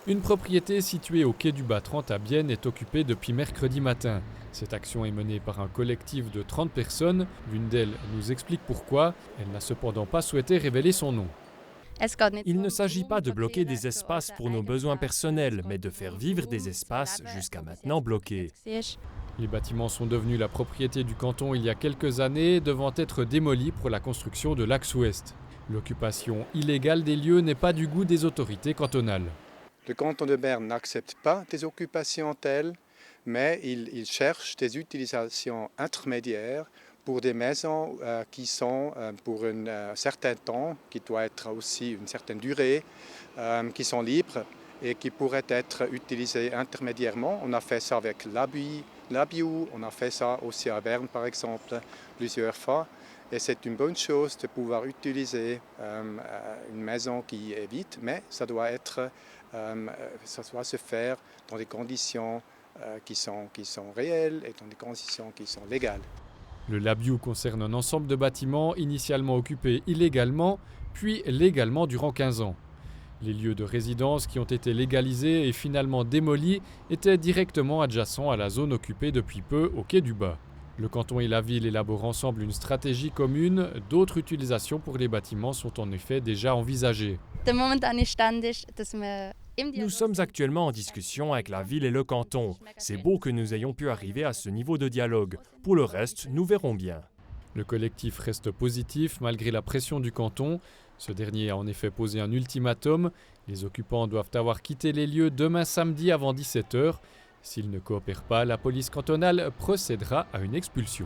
Une propriété située au quai du Bas-30 à Bienne est occupée depuis mercredi matin. Cette action est menée par un collectif de 30 personnes. L'une d'elles nous explique pourquoi. Elle n'a cependant pas souhaité révéler son nom. Il ne s'agit pas de bloquer des espaces pour nos besoins personnels, mais de faire vivre des espaces jusqu'à maintenant bloqués. Les bâtiments sont devenus la propriété du canton il y a quelques années, devant être démolis pour la construction de l'axe ouest. L'occupation illégale des lieux n'est pas du goût des autorités cantonales. Le canton de Berne n'accepte pas des occupations telles, mais il cherche des utilisations intermédiaires pour des maisons qui sont pour un certain temps, qui doit être aussi une certaine durée, qui sont libres et qui pourraient être utilisées intermédiairement. On a fait ça avec l'Abiou, on a fait ça aussi à Berne par exemple plusieurs fois. Et c'est une bonne chose de pouvoir utiliser une maison qui est vide, mais ça doit se faire dans des conditions qui sont réelles et dans des conditions qui sont légales. Le Labiou concerne un ensemble de bâtiments initialement occupés illégalement, puis légalement durant 15 ans. Les lieux de résidence qui ont été légalisés et finalement démolis étaient directement adjacents à la zone occupée depuis peu au quai du Bas. Le canton et la ville élaborent ensemble une stratégie commune. D'autres utilisations pour les bâtiments sont en effet déjà envisagées. Nous sommes actuellement en discussion avec la ville et le canton. C'est beau que nous ayons pu arriver à ce niveau de dialogue. Pour le reste, nous verrons bien. Le collectif reste positif malgré la pression du canton. Ce dernier a en effet posé un ultimatum. Les occupants doivent avoir quitté les lieux demain samedi avant 17 h. S'ils ne coopèrent pas, la police cantonale procédera à une expulsion.